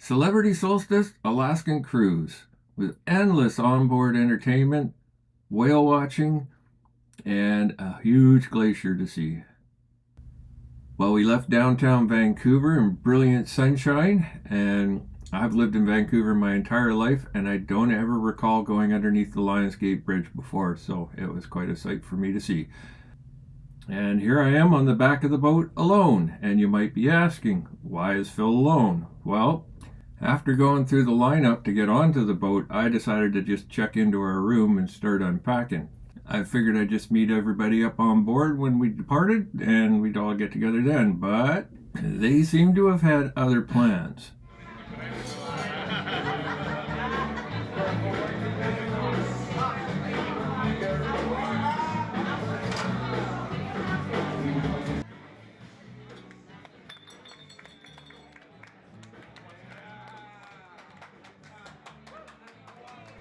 Celebrity Solstice Alaskan Cruise with endless onboard entertainment, whale watching, and a huge glacier to see. Well, we left downtown Vancouver in brilliant sunshine, and I've lived in Vancouver my entire life, and I don't ever recall going underneath the Lionsgate Bridge before, so it was quite a sight for me to see. And here I am on the back of the boat alone, and you might be asking, why is Phil alone? Well, after going through the lineup to get onto the boat, I decided to just check into our room and start unpacking. I figured I'd just meet everybody up on board when we departed and we'd all get together then, but they seem to have had other plans.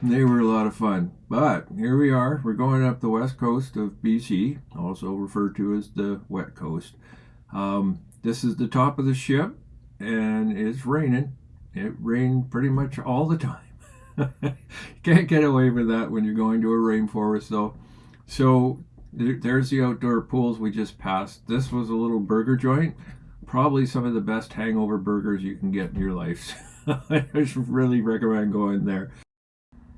They were a lot of fun, but here we are. We're going up the west coast of BC, also referred to as the wet coast. This is the top of the ship, and it's raining. It rained pretty much all the time. You can't get away with that when you're going to a rainforest, though. So there's the outdoor pools we just passed. This was a little burger joint, probably some of the best hangover burgers you can get in your life. I should really recommend going there.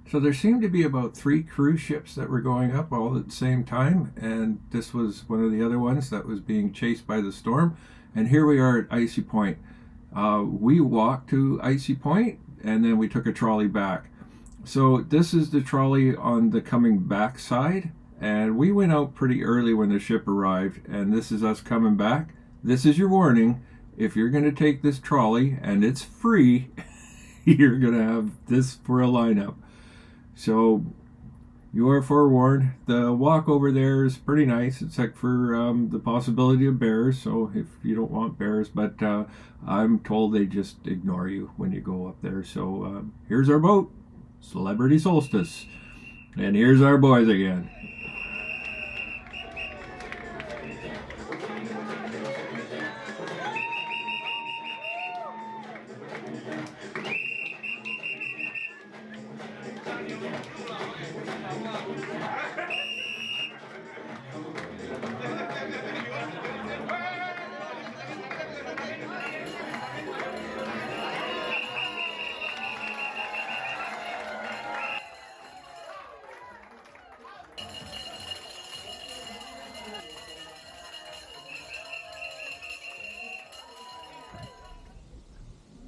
So there seemed to be about 3 cruise ships that were going up all at the same time, and this was one of the other ones that was being chased by the storm. And here we are at Icy Point. We walked to Icy Point, and then we took a trolley back. So this is the trolley on the coming back side, and we went out pretty early when the ship arrived, and this is us coming back. This is your warning. If you're going to take this trolley, and it's free, you're going to have this for a lineup. So you are forewarned. The walk over there is pretty nice, except for the possibility of bears. So if you don't want bears, but I'm told they just ignore you when you go up there. So here's our boat, Celebrity Solstice, and here's our boys again.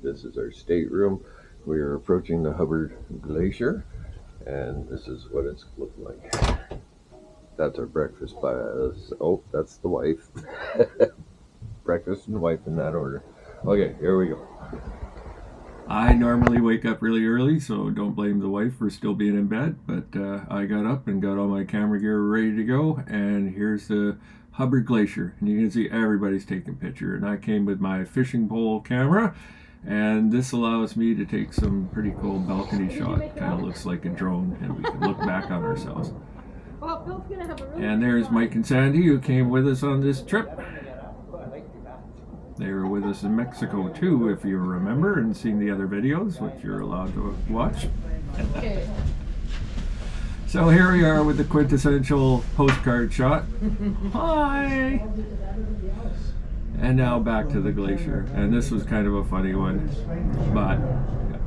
This is our stateroom. We are approaching the Hubbard Glacier, and this is what it's looking like. That's our breakfast by us. Oh, that's the wife. Breakfast and wife in that order. Okay, here we go. I normally wake up really early, so don't blame the wife for still being in bed, but I got up and got all my camera gear ready to go, and here's the Hubbard Glacier, and you can see everybody's taking a picture, and I came with my fishing pole camera, and this allows me to take some pretty cool balcony shot. Kind of looks like a drone, and we can look back on ourselves. And there's Mike and Sandy, who came with us on this trip. They were with us in Mexico too, if you remember, and seen the other videos, which you're allowed to watch. Okay. So here we are with the quintessential postcard shot. Hi! And now back to the glacier. And this was kind of a funny one. But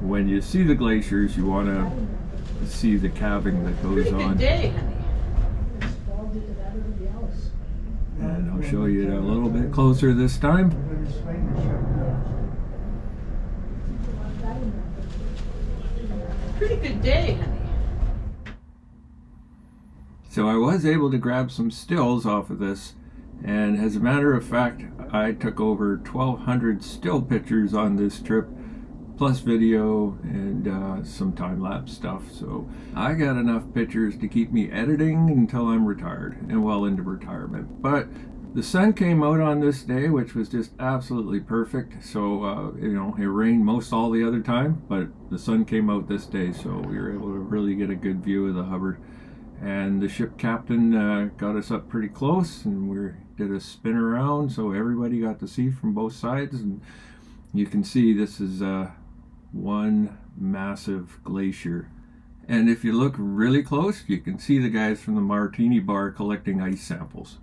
when you see the glaciers, you want to see the calving that goes on. Day, and I'll show you a little bit closer this time. Pretty good day, honey. So I was able to grab some stills off of this, and as a matter of fact, I took over 1,200 still pictures on this trip, plus video and some time-lapse stuff. So I got enough pictures to keep me editing until I'm retired and well into retirement. But the sun came out on this day, which was just absolutely perfect. So it rained most all the other time, but the sun came out this day, so we were able to really get a good view of the Hubbard. And the ship captain got us up pretty close, and we did a spin around, so everybody got to see from both sides. And you can see this is one massive glacier. And if you look really close, you can see the guys from the Martini Bar collecting ice samples.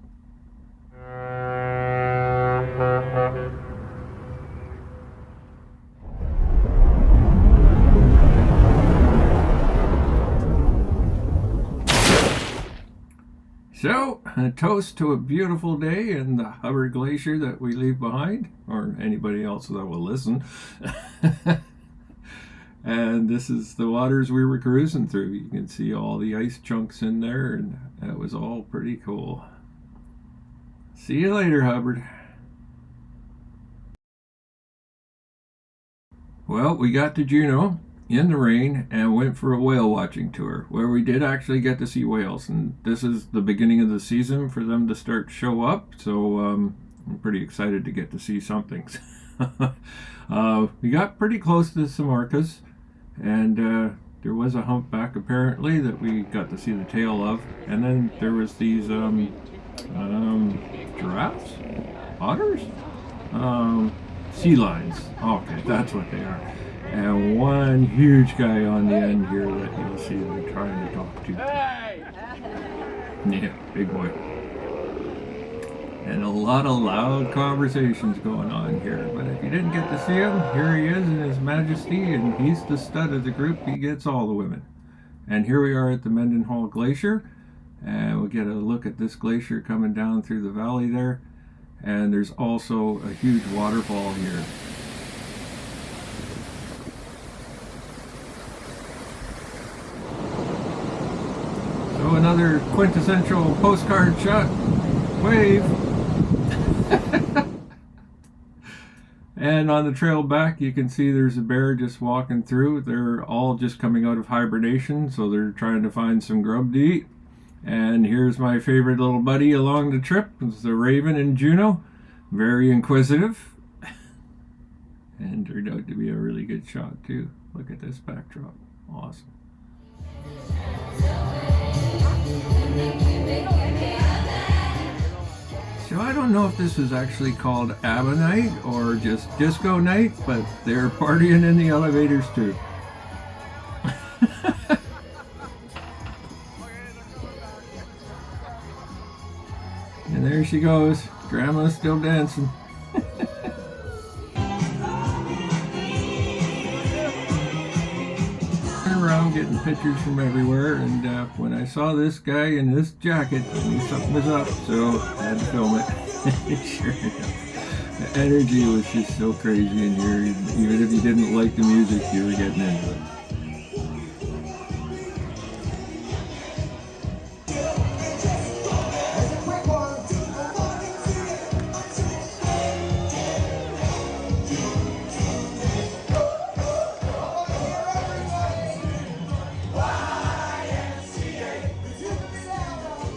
So, a toast to a beautiful day in the Hubbard Glacier that we leave behind, or anybody else that will listen. And this is the waters we were cruising through. You can see all the ice chunks in there, and that was all pretty cool. See you later, Hubbard. Well, we got to Juneau in the rain and went for a whale watching tour where we did actually get to see whales, and this is the beginning of the season for them to start to show up, so I'm pretty excited to get to see something. We got pretty close to some orcas, and there was a humpback apparently that we got to see the tail of, and then there was these giraffes, otters, sea lions. Okay, that's what they are. And one huge guy on the end here that you'll see they're trying to talk to. Yeah, big boy. And a lot of loud conversations going on here. But if you didn't get to see him, here he is in his majesty, and he's the stud of the group. He gets all the women. And here we are at the Mendenhall Glacier, and we'll get a look at this glacier coming down through the valley there. And there's also a huge waterfall here. So another quintessential postcard shot. Wave. And on the trail back, you can see there's a bear just walking through. They're all just coming out of hibernation, so they're trying to find some grub to eat. And here's my favorite little buddy along the trip. It's the raven in Juneau. Very inquisitive. And turned out to be a really good shot too. Look at this backdrop. Awesome. So I don't know if this is actually called ABBA night or just disco night, but they're partying in the elevators too. And there she goes. Grandma's still dancing. Around getting pictures from everywhere, and when I saw this guy in this jacket, I knew something was up, so I had to film it. Sure enough. The energy was just so crazy in here. Even if you didn't like the music, you were getting into it.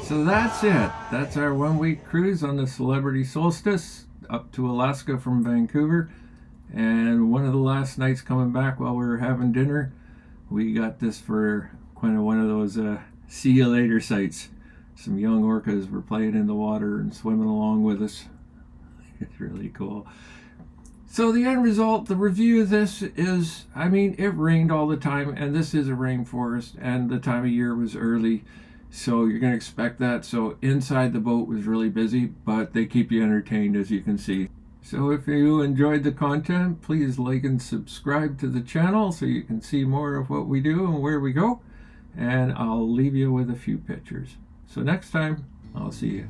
So that's it. That's our one-week cruise on the Celebrity Solstice up to Alaska from Vancouver. And one of the last nights coming back while we were having dinner, we got this for kind of one of those see you later sights. Some young orcas were playing in the water and swimming along with us. It's really cool. So the end result, the review of this is, I mean, it rained all the time, and this is a rainforest, and the time of year was early. So you're going to expect that. So inside the boat was really busy, but they keep you entertained, as you can see. So if you enjoyed the content, please like and subscribe to the channel so you can see more of what we do and where we go. And I'll leave you with a few pictures. So next time, I'll see you.